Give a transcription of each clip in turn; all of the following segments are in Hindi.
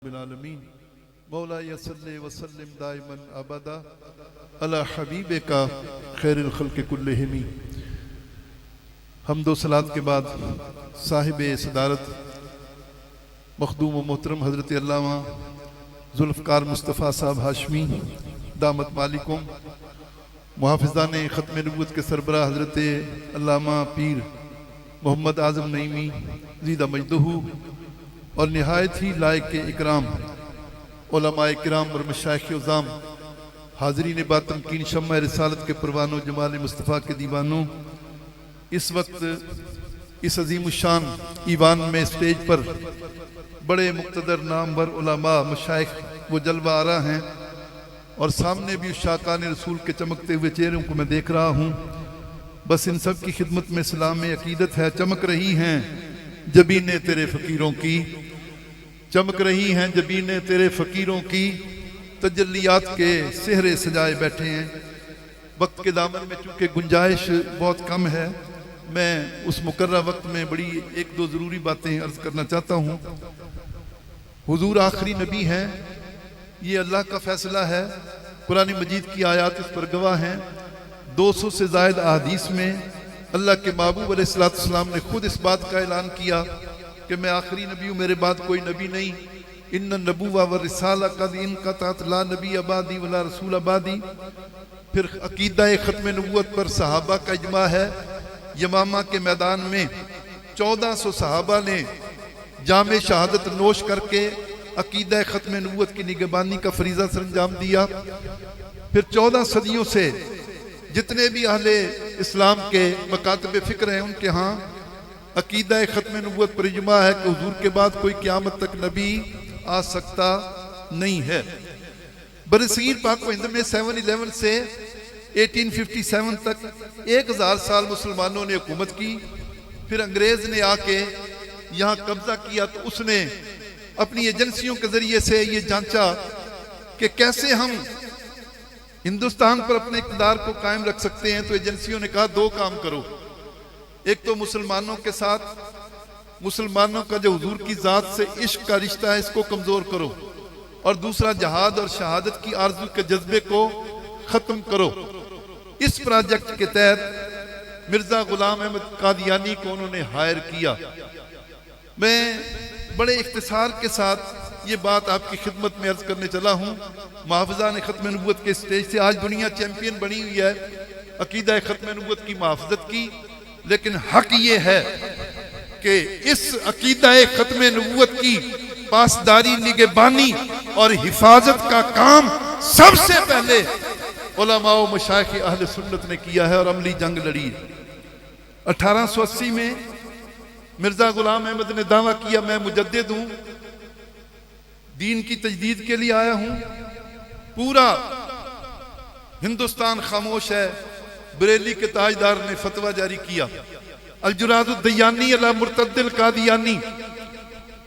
बिलालमीन मौला यसल्ले वसल्लिम दाइमन अबदा अला हबीबे का खैरुल खल्क़ कुल्लिहिम। हम्दो सलात के बाद साहिब सदारत मखदूम व मोहतरम हज़रत अल्लामा जुल्फ़कार मुस्तफ़ा साहब हाशमी दामत मालिकुम मुहाफ़िज़ान ख़त्म नबूवत के सरबराह हज़रत अल्लामा पीर मोहम्मद आज़म नईमी ज़ीदा मजदहू और नहायत ही लायक के इकराम उलमाए किराम और मशाइख़ उज़ाम हाज़रीन बातमकीन शम्मा रिसालत के परवानों जमाल मुस्तफ़ा के दीवानों, इस वक्त इस अज़ीमुश्शान ईवान में स्टेज पर बड़े मुक़्तदर नामवर उलमा मशाइख़ वो जलवा आ रहा हैं और सामने भी शाकान रसूल के चमकते हुए चेहरों को मैं देख रहा हूँ। बस इन सब की खिदमत में सलाम अकीदत है। चमक रही हैं जबीने तेरे फ़कीरों की, चमक रही हैं जबीने तेरे फ़कीरों की, तजल्लियात के सेहरे सजाए बैठे हैं। वक्त के दामन में चूँकि गुंजाइश बहुत कम है, मैं उस मुकर्रा वक्त में बड़ी एक दो ज़रूरी बातें अर्ज़ करना चाहता हूँ। हुजूर आखिरी नबी हैं, ये अल्लाह का फ़ैसला है। कुरान मजीद की आयात इस पर गवाह हैं। 200 से ज़ायद अहादीस में अल्लाह के महबूब अलैहिस्सलाम ने खुद इस बात का ऐलान किया कि मैं आखिरी नबी हूँ, मेरे बाद कोई नबी नहीं। इन्न नबुव्वा व रिसाला कद इनक़तअत ला नबी अबादी वला रसूल अबादी। फिर अकीदा ख़त्म नबूवत पर सहाबा का इजमा है। यमामा के मैदान में 1400 सहाबा ने जामे शहादत नोश करके अकीदा ख़त्म नबूवत की निगहबानी का फरीज़ा सरंजाम दिया। फिर 14 सदियों से जितने भी अहले इस्लाम के मकातब फ़िक्र हैं, उनके यहाँ अकीदा ख़त्म नबूवत पर इजमा है कि हुजूर के बाद कोई क़यामत तक नबी आ सकता नहीं है। बरसीर पाक व हिंद में 711 से 1857 तक 1000 साल मुसलमानों ने हुकूमत की। फिर अंग्रेज़ ने आके यहाँ कब्जा किया तो उसने अपनी एजेंसियों के ज़रिए से ये जांचा कि कैसे हम हिंदुस्तान पर अपने इक़्तिदार को कायम रख सकते हैं। तो एजेंसियों ने कहा दो काम करो, एक तो मुसलमानों के साथ मुसलमानों का जो हुजूर की ज़ात से इश्क का रिश्ता है इसको कमज़ोर करो, और दूसरा जहाद और शहादत की आरज़ू के जज्बे को ख़त्म करो। इस प्रोजेक्ट के तहत मिर्ज़ा ग़ुलाम अहमद कादियानी को उन्होंने हायर किया। मैं बड़े इख्तिसार के साथ ये बात आपकी खिदमत में अर्ज़ करने चला हूँ। मुहाफ़िज़ान ख़त्म नबूवत के स्टेज से आज दुनिया चैंपियन बनी हुई है अकीदा ख़त्म नबूवत की मुहाफ़ज़त की, लेकिन हक ये है कि इस अकीदा ख़त्म नबूवत की पासदारी, निगहबानी और हिफाजत का काम सबसे पहले उलमा व मशाइख़ अहले सुन्नत ने किया है और अमली जंग लड़ी है। 1880 में मिर्ज़ा ग़ुलाम अहमद ने दावा किया मैं मुजद्दिद हूँ, दीन की तजदीद के लिए आया हूँ। पूरा हिंदुस्तान खामोश है। बरेली के ताजदार ने फतवा जारी किया, अल-जुरादुद्दयानी अला मुर्तद्दिल कादियानी।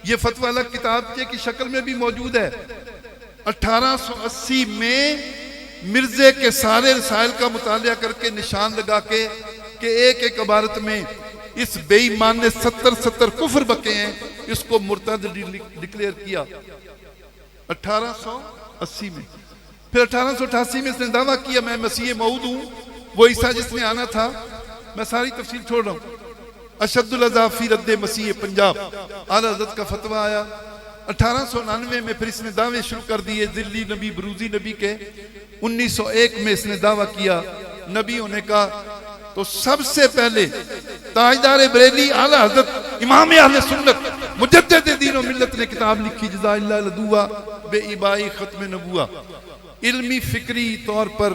ये फतवा अलग किताबचे की शक्ल में भी मौजूद है। 1880 में मिर्जे के सारे रसाइल का मुतालिया करके निशान लगा के कि एक एक इबारत में इस बेईमान ने 70 कुफ्र बके हैं, इसको मुर्तद डिक्लेयर किया 1880 में। फिर 1888 में इसने दावा किया मैं मसीह मऊद हूँ, वो ईसा जिसने आना था। मैं सारी तफसील छोड़ रहा हूँ। अशद्दुल अज़ाब फी रद्द मसीह पंजाब, आला हज़रत का फतवा आया। 1899 में फिर इसने दावे शुरू कर दिए दिल्ली नबी बरूजी नबी के। 1901 में इसने दावा किया नबी होने का। तो सबसे पहले ताजदार बरेली आला हज़रत इमाम अहले सुन्नत मुजद्दिद दीन और मिल्लत ने किताब लिखी जज़ाइल्लाह लदुआ बेइबाई ख़त्म नबुवा। इल्मी फ़िक्री तौर पर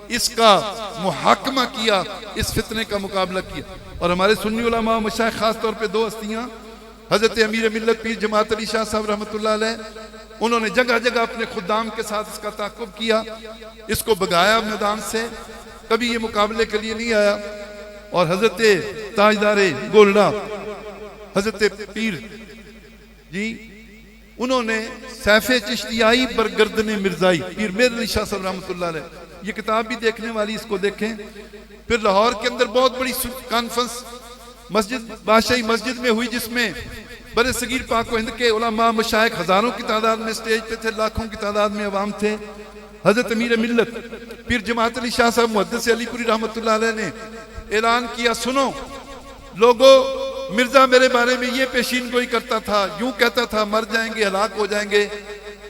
इसका मुहाकमा किया, इस फितने का मुकाबला किया। और हमारे सुन्नी उलमा मशाइख़ खास तौर पे दो हस्तियाँ, हज़रत अमीर मिल्लत पीर जमात अली शाह साहब रहमतुल्लाह अलैह, उन्होंने जगह जगह अपने खुदाम के साथ इसका ताक़ुब किया, इसको भगाया मैदान से, कभी ये मुकाबले के लिए नहीं आया। और हज़रत ताजदारे गोल्डा हज़रत पीर जी, उन्होंने सैफ़े चिश्तियाई बरगर्दने मिर्ज़ाई पीर मेर अली शाह साहब रहमतुल्लाह अलैह, ये किताब भी देखने वाली, इसको देखें। फिर लाहौर के अंदर बहुत बड़ी कॉन्फ्रेंस मस्जिद बादशाही मस्जिद में हुई, जिसमें बड़े सगीर पाक व हिंद के उलमा मशाइख हजारों की तादाद में स्टेज पे थे, लाखों की तादाद में अवाम थे। हजरत अमीर मिल्लत पीर जमात अली शाह साहब मुहद्दिस अलीपुरी रहमतुल्लाह अलैह ने ऐलान किया, सुनो लोगों, मिर्जा मेरे बारे में ये पेशीन गोई करता था, यूं कहता था मर जाएंगे, हलाक हो जाएंगे।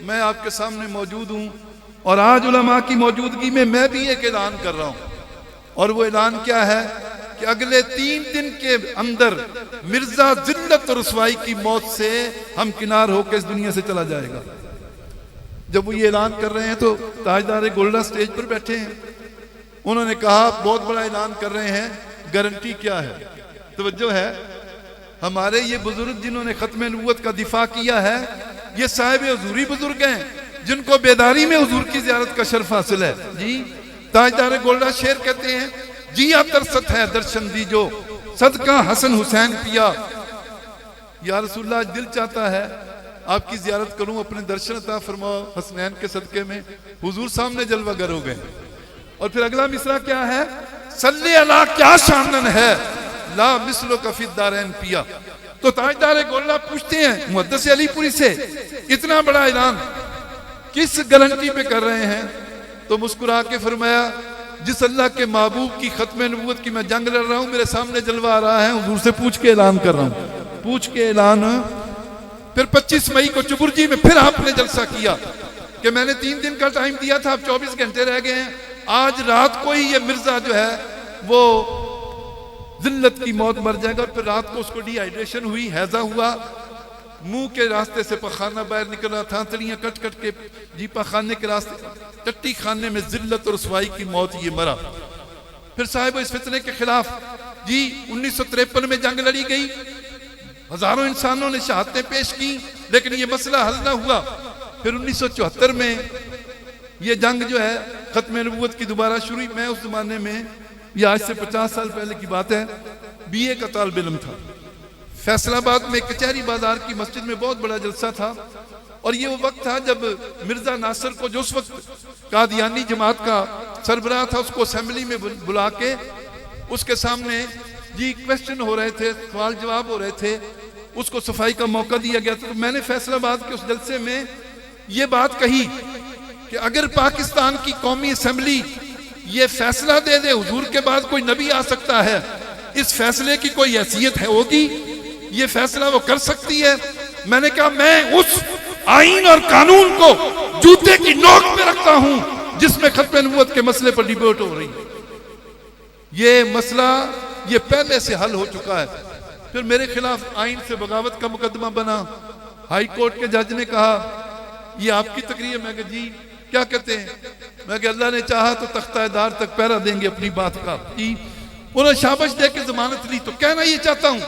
मैं आपके सामने मौजूद हूं और आज उलमा की मौजूदगी में मैं भी एक ऐलान कर रहा हूं। और वो ऐलान क्या है कि अगले 3 दिन के अंदर मिर्जा जिल्लत और रुसवाई की मौत से हम किनार होकर इस दुनिया से चला जाएगा। जब वो ये ऐलान कर रहे हैं तो ताजदार गोल्डा स्टेज पर बैठे हैं। उन्होंने कहा बहुत बड़ा ऐलान कर रहे हैं, गारंटी क्या है? तवज्जो है, हमारे ये बुजुर्ग जिन्होंने खत्म नबूवत का दिफा किया है, ये साहिब हुजूरी बुजुर्ग हैं जिनको बेदारी में हुजूर की ज़ियारत का शर्फ हासिल है। जी ताजदार गोल्डा शेर कहते हैं, जिया तरसत है दर्शन दीजो, सदका हसन हुसैन पिया। या रसूलल्लाह, आज दिल चाहता है आपकी ज़ियारत करूं, अपने दर्शन अता फरमाओ हसनैन के सदके में। हुजूर सामने जलवागर हो गए। और फिर अगला मिसरा क्या है? सल्ले अला क्या शानन है, ला मिसलो का फिद्दारैन पिया। तो ताजदार गोल्डा पूछते हैं मुहद्दिस अलीपुरी से, इतना बड़ा ऐलान किस गारंटी पे कर रहे हैं? तो मुस्कुरा के फरमाया, जिस अल्लाह के महबूब की खत्म नबूवत की मैं जंग लड़ रहा हूं, मेरे सामने जलवा आ रहा है, हुजूर से पूछ के ऐलान कर रहा हूं। पूछ के ऐलान। फिर 25 मई को चुबुर्जी में फिर आपने जलसा किया कि मैंने 3 दिन का टाइम दिया था, अब 24 घंटे रह गए हैं। आज रात को ही ये मिर्जा जो है वो जिल्लत की मौत मर जाएगा। फिर रात को उसको डिहाइड्रेशन हुई, हैजा हुआ, मुंह के रास्ते से पखाना बाहर निकल रहा था, तलियां कट कट के जी पखाने के रास्ते, टट्टी खाने में जिल्लत और रुसवाई की मौत ये मरा। फिर साहिब इस फितने के खिलाफ जी 1953 में जंग लड़ी गई, हजारों इंसानों ने शहादतें पेश की, लेकिन ये मसला हल ना हुआ। फिर 1974 में ये जंग जो है खत्म नबूवत की दोबारा शुरू हुई। मैं उस जमाने में, ये आज से 50 साल पहले की बात है, BA का तालिब इल्म था। फैसलाबाद में कचहरी बाजार की मस्जिद में बहुत बड़ा जलसा था। और ये वो वक्त था जब मिर्जा नासिर को, जो उस वक्त कादियानी जमात का सरबराह था, उसको असेंबली में बुला के उसके सामने जी क्वेश्चन हो रहे थे, सवाल जवाब हो रहे थे, उसको सफाई का मौका दिया गया था। तो मैंने फैसलाबाद के उस जलसे में ये बात कही कि अगर पाकिस्तान की कौमी असेंबली ये फैसला दे दे हुजूर के बाद कोई नबी आ सकता है, इस फैसले की कोई हैसियत है होगी, ये फैसला वो कर सकती है। मैंने कहा मैं उस आईन और कानून को जूते की नोक पे रखता हूं जिसमें खत्म नबूवत के मसले पर डिबेट हो रही है। ये मसला ये पहले से हल हो चुका है। फिर मेरे खिलाफ आईन से बगावत का मुकदमा बना। हाई कोर्ट के जज ने कहा ये आपकी तकरीर है। मैं कहा जी क्या कहते हैं? मैं कहा अल्लाह ने चाहा तो तख्तादार तक पैरा देंगे अपनी बात का। उन्होंने शाबाश दे के जमानत ली। तो कहना ये चाहता हूं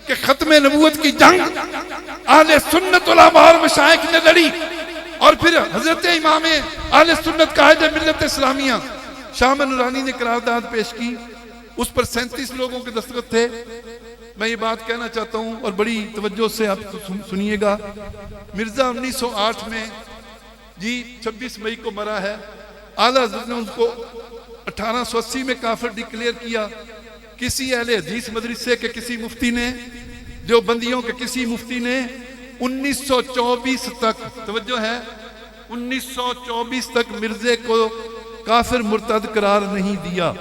कि खत्म नबूवत की जंग अहले सुन्नत उलमा और मशाइख ने लड़ी, और फिर हजरत इमाम अहले सुन्नत कायद मिल्लत इस्लामिया शाह नूरानी ने करारदाद पेश की। उस पर 37 लोगों के दस्तखत थे। मैं ये बात कहना चाहता हूं और बड़ी तवज्जो से आप सुनिएगा। मिर्जा 1908 में जी 26 मई को मरा है। आला हज़रत ने उसको 1880 में काफिर डिक्लेयर किया। किसी अहले हदीस मदरसे के किसी मुफ्ती ने, जो बंदियों के किसी मुफ्ती ने 1924 तक, तवज्जो है 1924 तक मिर्जे को काफिर मुर्तद करार नहीं दिया।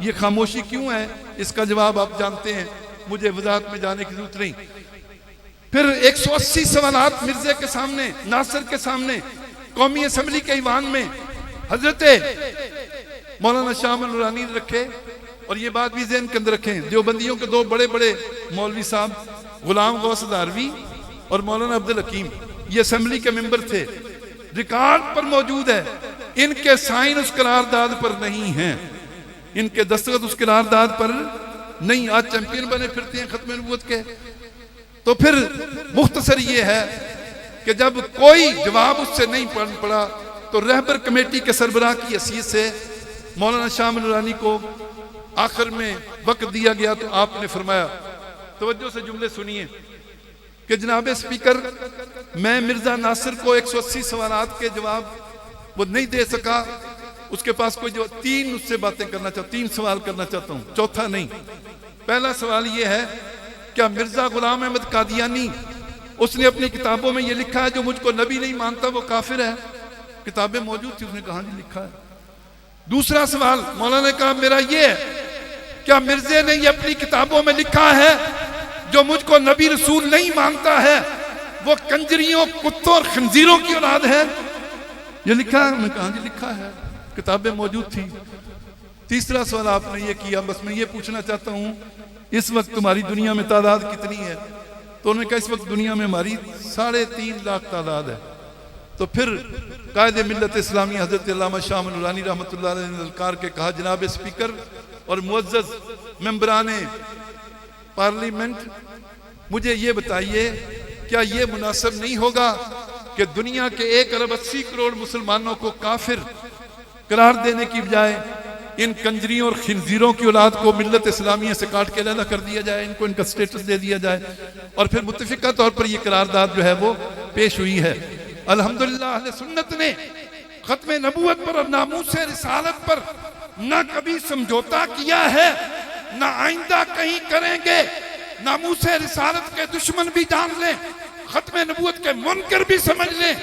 ये खामोशी क्यों है? इसका जवाब आप जानते हैं, मुझे वजाहत में जाने की जरूरत नहीं। फिर 180 सवालात मिर्जे के सामने, नासिर के सामने, कौमी असेंबली के ईवान में हजरत मौलाना शाह नूरानी ने रखे। और ये बात भी ज़हन के अंदर रखें, देवबंदियों के 2 बड़े बड़े मौलवी साहब गुलाम गौस दारवी और मौलाना अब्दुल हकीम, ये असेंबली के मेंबर थे। रिकॉर्ड पर मौजूद है, इनके साइन उस करारदाद पर नहीं हैं, इनके दस्तखत उस करारदाद पर नहीं। आज चैंपियन बने फिरते हैं खत्म नबूवत के। तो फिर मुख्तसर ये है कि जब कोई जवाब उससे नहीं पड़ा तो रहबर कमेटी के सरबराह की हैसियत से मौलाना शाह नूरानी को आखिर में वक्त दिया गया। तो आपने फरमाया, तवज्जो से जुमले सुनिए, कि जनाब स्पीकर, मैं मिर्जा नासिर को 180 सवालात के जवाब वो नहीं दे सका, उसके पास कोई जवाब, 3 उससे बातें करना चाहता, 3 सवाल करना चाहता हूं, चौथा नहीं। पहला सवाल ये है, क्या मिर्जा गुलाम अहमद कादियानी उसने अपनी किताबों में ये लिखा है जो मुझको नबी नहीं मानता वो काफिर है। किताबें मौजूद थी, उसने कहा जी लिखा है। दूसरा सवाल मौलाना ने कहा मेरा ये है, क्या मिर्जे ने ये अपनी किताबों में लिखा है जो मुझको नबी रसूल नहीं मानता है वो कंजरियों, कुत्तों और खंजीरों की औलाद है? ये लिखा है? मैं कहा जी लिखा है, किताबें मौजूद थी। तीसरा सवाल आपने ये किया, बस मैं ये पूछना चाहता हूं इस वक्त तुम्हारी दुनिया में तादाद कितनी है? तो उन्होंने कहा इस वक्त दुनिया में हमारी 3.5 लाख तादाद है। तो फिर कायदे मिल्लत इस्लामी हजरत अल्लामा शाह नूरानी रहमतुल्लाह अलैह ने ललकार के कहा, जनाब स्पीकर और मुअज़्ज़ज़ मेंबराने पार्लियामेंट, मुझे ये बताइए क्या ये मुनासिब नहीं होगा कि दुनिया के 1 अरब 80 करोड़ मुसलमानों को काफिर करार देने की बजाय इन कंजरियों और खिंजीरों की औलाद को मिल्लत इस्लामिया से काट के अलग कर दिया जाए, इनको इनका स्टेटस दे दिया जाए, और फिर मुत्तफिका तौर पर यह करारदाद जो है वो पेश हुई है। अल्हम्दुलिल्लाह अहले सुन्नत ने खत्म नबूवत पर और नामूस रिसालत पर ना कभी समझौता किया है, ना आइंदा कहीं करेंगे। नामूस रिसालत के दुश्मन भी जान लें, खत्म नबूवत के मुनकर भी समझ लें,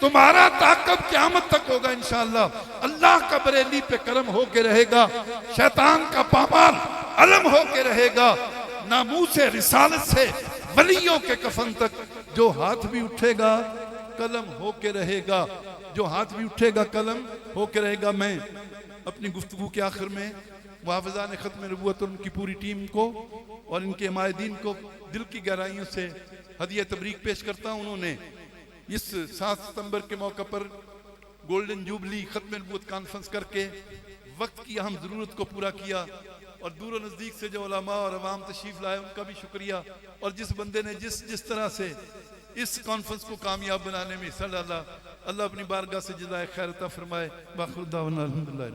तुम्हारा ताकत क़यामत तक होगा इंशाअल्लाह। अल्लाह का बरेली पे करम होके रहेगा, शैतान का पामाल अलम होके रहेगा। नामूस रिसालत से वलियों के कफन तक जो हाथ भी उठेगा कलम होके रहेगा, जो हाथ भी उठेगा कलम होके रहेगा। मैं अपनी गुफ्तगू के आखिर में मुहाफ़िज़ान ख़त्म नबूवत और उनकी पूरी टीम को और इनके हिमायतीन को दिल की गहराइयों से हदिया तबरीक पेश करता हूँ। उन्होंने इस 7 सितंबर के मौके पर गोल्डन जुबली ख़त्म नबूवत कॉन्फ्रेंस करके वक्त की अहम ज़रूरत को पूरा किया, और दूर और नज़दीक से जो उलमा और अवाम तशरीफ़ लाए उनका भी शुक्रिया, और जिस बंदे ने जिस तरह से इस कॉन्फ्रेंस को कामयाब बनाने में हिस्सा डाला, अल्लाह अपनी बारगाह से जज़ाए खैर अता फरमाए। बाखिर दावाना अल्हम्दुलिल्लाह।